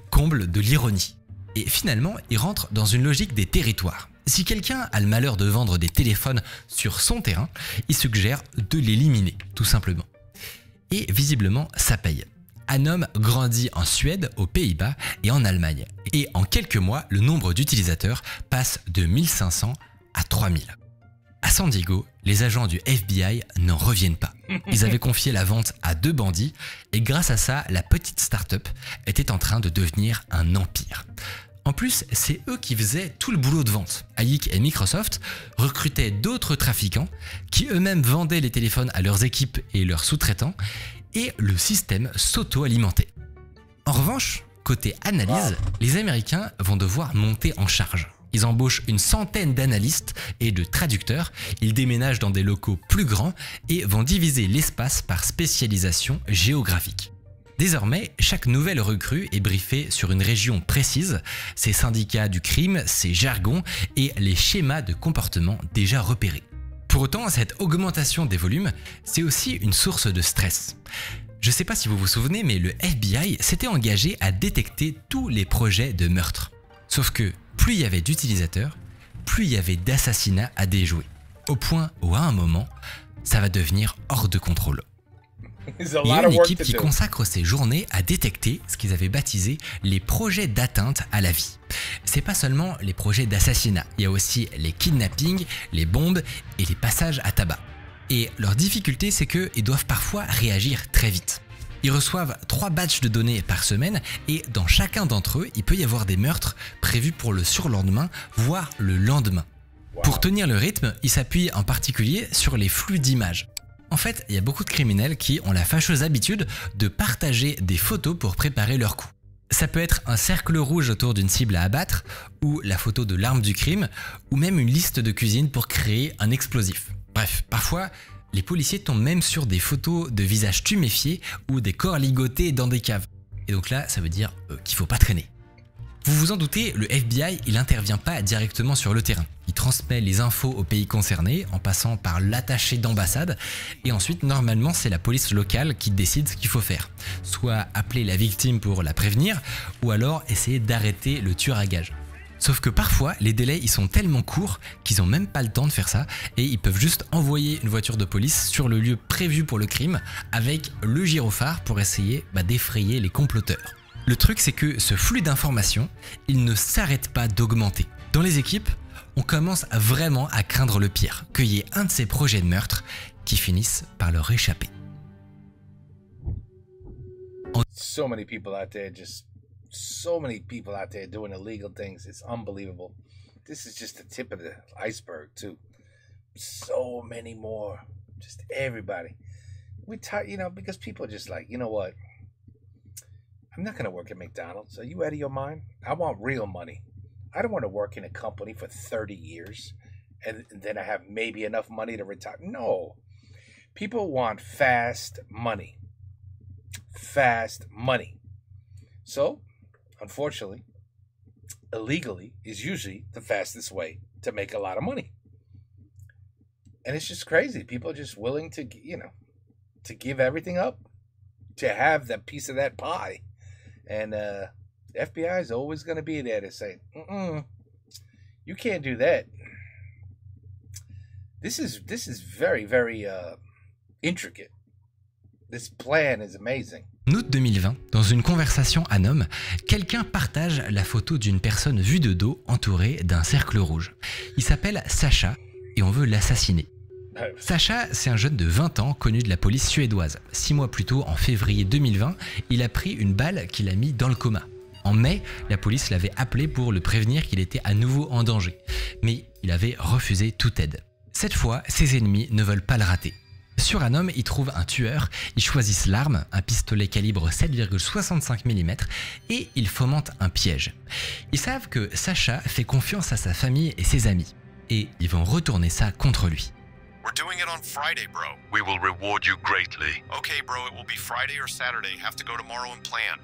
Comble de l'ironie. Et finalement, il rentre dans une logique des territoires. Si quelqu'un a le malheur de vendre des téléphones sur son terrain, il suggère de l'éliminer, tout simplement. Et visiblement, ça paye. Anom grandit en Suède, aux Pays-Bas et en Allemagne. Et en quelques mois, le nombre d'utilisateurs passe de 1500 à 3000. À San Diego, les agents du FBI n'en reviennent pas. Ils avaient confié la vente à 2 bandits et grâce à ça, la petite start-up était en train de devenir un empire. En plus, c'est eux qui faisaient tout le boulot de vente. Hayik et Microsoft recrutaient d'autres trafiquants qui eux-mêmes vendaient les téléphones à leurs équipes et leurs sous-traitants et le système s'auto-alimentait. En revanche, côté analyse, les Américains vont devoir monter en charge. Ils embauchent une centaine d'analystes et de traducteurs, ils déménagent dans des locaux plus grands et vont diviser l'espace par spécialisation géographique. Désormais, chaque nouvelle recrue est briefée sur une région précise, ses syndicats du crime, ses jargons et les schémas de comportement déjà repérés. Pour autant, cette augmentation des volumes, c'est aussi une source de stress. Je ne sais pas si vous vous souvenez, mais le FBI s'était engagé à détecter tous les projets de meurtre. Sauf que plus il y avait d'utilisateurs, plus il y avait d'assassinats à déjouer. Au point où à un moment, ça va devenir hors de contrôle. There's a Il y a lot of une work équipe to qui do. consacre ses journées à détecter ce qu'ils avaient baptisé les projets d'atteinte à la vie. C'est pas seulement les projets d'assassinat, il y a aussi les kidnappings, les bombes et les passages à tabac. Et leur difficulté, c'est qu'ils doivent parfois réagir très vite. Ils reçoivent 3 batchs de données par semaine et dans chacun d'entre eux, il peut y avoir des meurtres prévus pour le surlendemain, voire le lendemain. Wow. Pour tenir le rythme, ils s'appuient en particulier sur les flux d'images. En fait, il y a beaucoup de criminels qui ont la fâcheuse habitude de partager des photos pour préparer leur coup. Ça peut être un cercle rouge autour d'une cible à abattre, ou la photo de l'arme du crime, ou même une liste de cuisine pour créer un explosif. Bref, parfois, les policiers tombent même sur des photos de visages tuméfiés ou des corps ligotés dans des caves. Et donc là, ça veut dire qu'il faut pas traîner. Vous vous en doutez, le FBI, il n'intervient pas directement sur le terrain. Il transmet les infos aux pays concernés en passant par l'attaché d'ambassade et ensuite, normalement, c'est la police locale qui décide ce qu'il faut faire. Soit appeler la victime pour la prévenir ou alors essayer d'arrêter le tueur à gages. Sauf que parfois, les délais ils sont tellement courts qu'ils n'ont même pas le temps de faire ça et ils peuvent juste envoyer une voiture de police sur le lieu prévu pour le crime avec le gyrophare pour essayer d'effrayer les comploteurs. Le truc, c'est que ce flux d'informations, il ne s'arrête pas d'augmenter. Dans les équipes, on commence vraiment à craindre le pire, qu'il y ait un de ces projets de meurtre qui finisse par leur échapper. So many people out there, just so many people out there doing illegal things. It's unbelievable. This is just the tip of the iceberg, too. So many more. Just everybody. We talk, because people are just like, you know what? I'm not going to work at McDonald's. Are you out of your mind? I want real money. I don't want to work in a company for 30 years and then I have maybe enough money to retire. No. People want fast money. Fast money. So, unfortunately, illegally is usually the fastest way to make a lot of money. And it's just crazy. People are just willing to, to give everything up to have that piece of that pie. And the FBI is always going to be there to say, you can't do that. This is very, very intricate. This plan is amazing. En août 2020, dans une conversation à Nome, quelqu'un partage la photo d'une personne vue de dos entourée d'un cercle rouge. Il s'appelle Sacha et on veut l'assassiner. Sacha, c'est un jeune de 20 ans connu de la police suédoise. 6 mois plus tôt, en février 2020, il a pris une balle qui l'a mis dans le coma. En mai, la police l'avait appelé pour le prévenir qu'il était à nouveau en danger. Mais il avait refusé toute aide. Cette fois, ses ennemis ne veulent pas le rater. Sur un homme, ils trouvent un tueur, ils choisissent l'arme, un pistolet calibre 7,65 mm, et ils fomentent un piège. Ils savent que Sacha fait confiance à sa famille et ses amis, et ils vont retourner ça contre lui. We're doing it on Friday, bro. We will reward you greatly. Okay, bro, it will be Friday or Saturday. Have to go tomorrow and plan.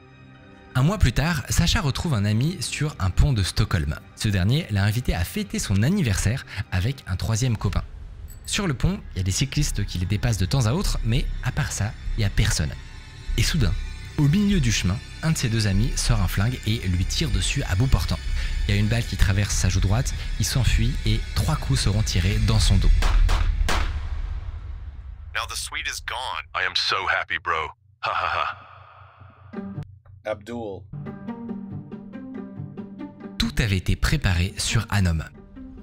Un mois plus tard, Sacha retrouve un ami sur un pont de Stockholm. Ce dernier l'a invité à fêter son anniversaire avec un 3e copain. Sur le pont, il y a des cyclistes qui les dépassent de temps à autre, mais à part ça, il n'y a personne. Et soudain, au milieu du chemin, un de ses 2 amis sort un flingue et lui tire dessus à bout portant. Il y a une balle qui traverse sa joue droite, il s'enfuit et 3 coups seront tirés dans son dos. Now the suite is gone. I am so happy, bro. Ha ha ha. Abdul. Tout avait été préparé sur Anom.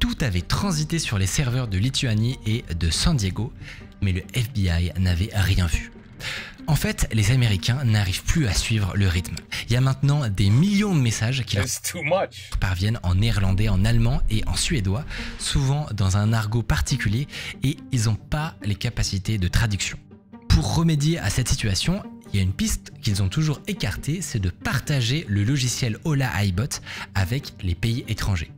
Tout avait transité sur les serveurs de Lituanie et de San Diego, mais le FBI n'avait rien vu. En fait, les Américains n'arrivent plus à suivre le rythme. Il y a maintenant des millions de messages qui leur parviennent en néerlandais, en allemand et en suédois, souvent dans un argot particulier, et ils n'ont pas les capacités de traduction. Pour remédier à cette situation, il y a une piste qu'ils ont toujours écartée, c'est de partager le logiciel Hola iBot avec les pays étrangers.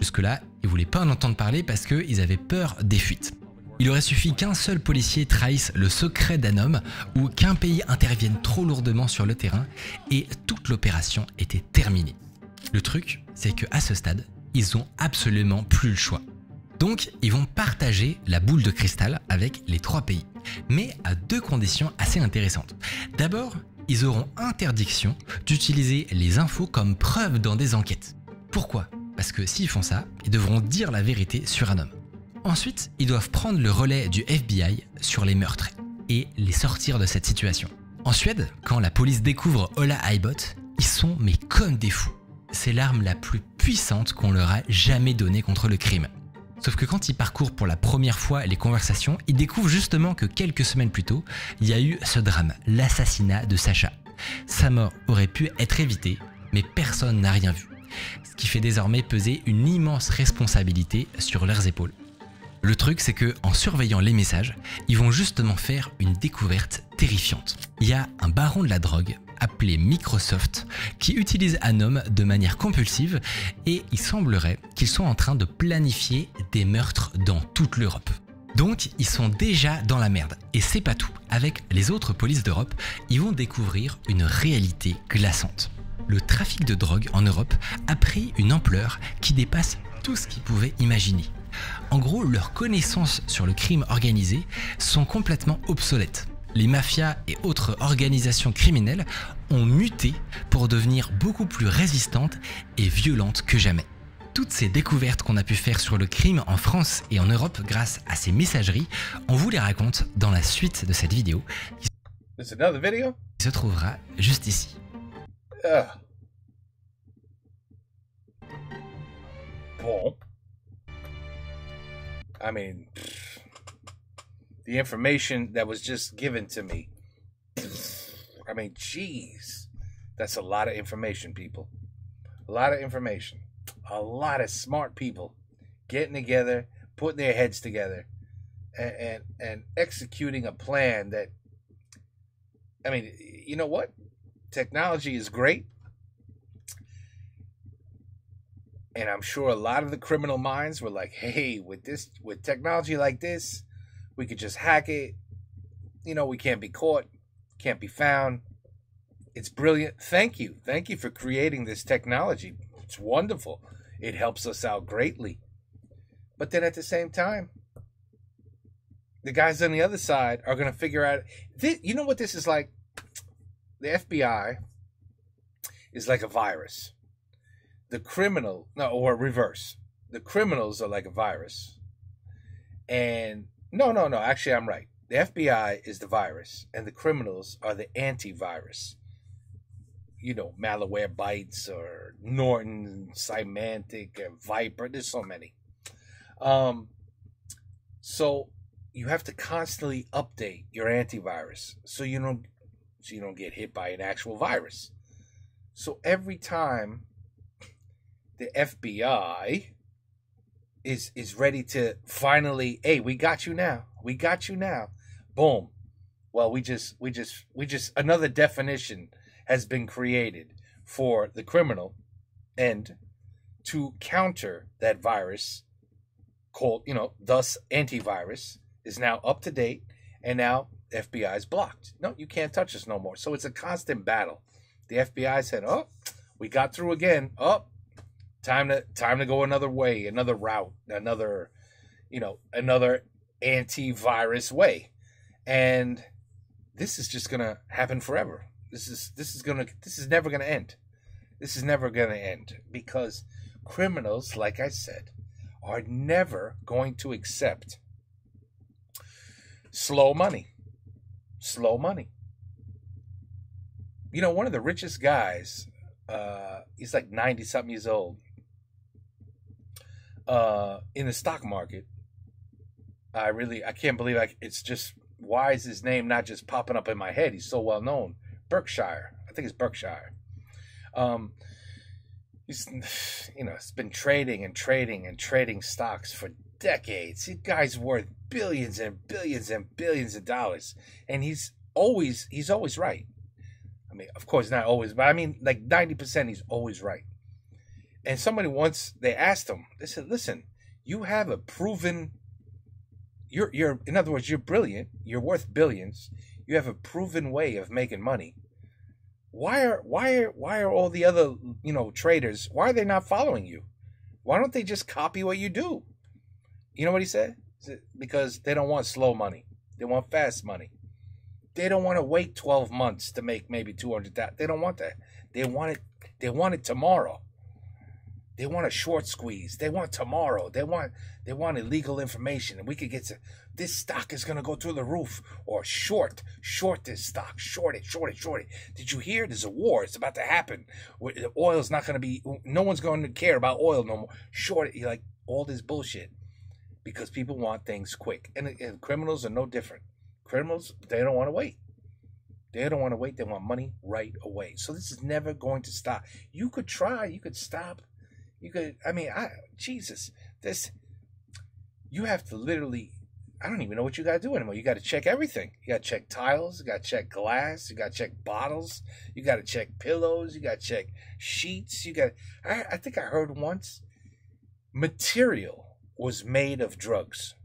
Jusque-là, ils ne voulaient pas en entendre parler parce qu'ils avaient peur des fuites. Il aurait suffi qu'un seul policier trahisse le secret d'Anom ou qu'un pays intervienne trop lourdement sur le terrain et toute l'opération était terminée. Le truc, c'est qu'à ce stade, ils n'ont absolument plus le choix. Donc, ils vont partager la boule de cristal avec les 3 pays, mais à 2 conditions assez intéressantes. D'abord, ils auront interdiction d'utiliser les infos comme preuve dans des enquêtes. Pourquoi ? Parce que s'ils font ça, ils devront dire la vérité sur Anom. Ensuite, ils doivent prendre le relais du FBI sur les meurtres. et les sortir de cette situation. En Suède, quand la police découvre Ola Aibot, ils sont mais comme des fous. C'est l'arme la plus puissante qu'on leur a jamais donnée contre le crime. Sauf que quand ils parcourent pour la première fois les conversations, ils découvrent justement que quelques semaines plus tôt, il y a eu ce drame, l'assassinat de Sacha. Sa mort aurait pu être évitée, mais personne n'a rien vu. Ce qui fait désormais peser une immense responsabilité sur leurs épaules. Le truc, c'est que en surveillant les messages, ils vont justement faire une découverte terrifiante. Il y a un baron de la drogue appelé Microsoft qui utilise un homme de manière compulsive et il semblerait qu'ils soient en train de planifier des meurtres dans toute l'Europe. Donc ils sont déjà dans la merde. Et c'est pas tout. Avec les autres polices d'Europe, ils vont découvrir une réalité glaçante. Le trafic de drogue en Europe a pris une ampleur qui dépasse tout ce qu'ils pouvaient imaginer. En gros, leurs connaissances sur le crime organisé sont complètement obsolètes. Les mafias et autres organisations criminelles ont muté pour devenir beaucoup plus résistantes et violentes que jamais. Toutes ces découvertes qu'on a pu faire sur le crime en France et en Europe grâce à ces messageries, on vous les raconte dans la suite de cette vidéo qui se trouvera juste ici. Bon. I mean, the information that was just given to me. I mean, jeez. That's a lot of information, people. A lot of information. A lot of smart people getting together, putting their heads together, and executing a plan that, I mean, you know what? Technology is great. And I'm sure a lot of the criminal minds were like, hey, with technology like this, we could just hack it. You know, we can't be caught, can't be found. It's brilliant. Thank you. Thank you for creating this technology. It's wonderful. It helps us out greatly. But then at the same time, the guys on the other side are going to figure out, you know what this is like? The FBI is like a virus. The criminal, no, or reverse. The criminals are like a virus. And no, actually I'm right. The FBI is the virus and the criminals are the antivirus. You know, Malwarebytes or Norton, Symantec, Viper, there's so many. So you have to constantly update your antivirus so you don't get hit by an actual virus. So every time the FBI is ready to finally, hey, we got you now. We got you now. Boom. Well, we just another definition has been created for the criminal, and to counter that virus called, thus antivirus is now up to date, and now the FBI is blocked. No, you can't touch us no more. So it's a constant battle. The FBI said, oh, we got through again. Oh, time to go another way, another route, another antivirus way. And this is just gonna happen forever. This is never gonna end. This is never gonna end because criminals, like I said, are never going to accept slow money. Slow money. You know, one of the richest guys, he's like 90-something years old, in the stock market. I can't believe it's just, why is his name not just popping up in my head? He's so well known. Berkshire. I think it's Berkshire. He's been trading stocks for decades. This guy's worth billions and billions and billions of dollars. And he's always right. I mean, of course, not always, but I mean, like 90% he's always right. And somebody once, they asked him, they said, listen, you have a proven, you're in other words, you're brilliant, you're worth billions, you have a proven way of making money. Why are all the other, traders, why are they not following you? Why don't they just copy what you do? You know what he said? Because they don't want slow money. They want fast money. They don't want to wait 12 months to make maybe $200,000. They don't want that. They want it tomorrow. They want a short squeeze. They want tomorrow. They want illegal information, and we could get to this stock is gonna go through the roof, or short this stock, short it. Did you hear? There's a war. It's about to happen. The oil's not gonna be. No one's going to care about oil no more. Short it. You like all this bullshit because people want things quick, and criminals are no different. Criminals, they don't want to wait. They don't want to wait. They want money right away. So this is never going to stop. You could try. You could stop. You could, Jesus, you have to literally, I don't even know what you got to do anymore. You got to check everything. You got to check tiles. You got to check glass. You got to check bottles. You got to check pillows. You got to check sheets. I think I heard once, material was made of drugs.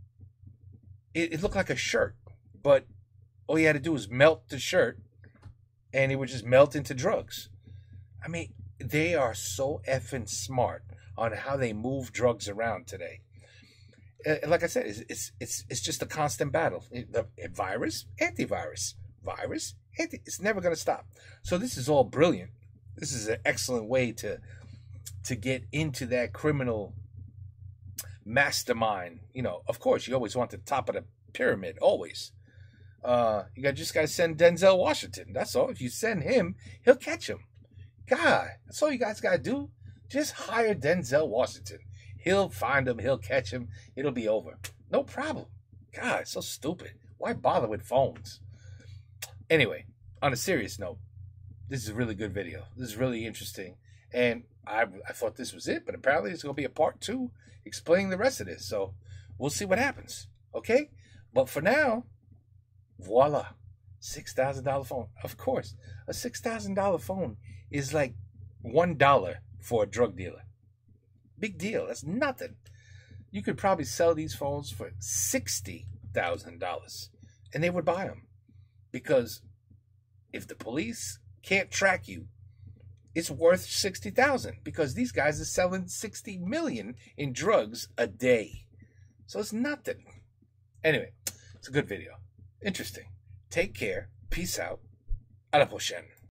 It looked like a shirt, but all you had to do was melt the shirt, and it would just melt into drugs. They are so effing smart on how they move drugs around today. Like I said, it's just a constant battle. The virus, antivirus, virus, it's never going to stop. So this is all brilliant. This is an excellent way to get into that criminal mastermind. Of course, you always want the top of the pyramid, always. You just got to send Denzel Washington. That's all. If you send him, he'll catch him. God, that's all you guys got to do. Just hire Denzel Washington. He'll find him. He'll catch him. It'll be over. No problem. God, it's so stupid. Why bother with phones? Anyway, on a serious note, this is a really good video. This is really interesting. And I thought this was it, but apparently there's going to be a part 2 explaining the rest of this. So we'll see what happens. Okay? But for now, voila. $6,000 phone. Of course, a $6,000 phone is like $1 for a drug dealer. Big deal. That's nothing. You could probably sell these phones for $60,000, and they would buy them, because if the police can't track you, it's worth $60,000, because these guys are selling 60 million in drugs a day. So it's nothing. Anyway, it's a good video. Interesting. Take care. Peace out. A la prochaine.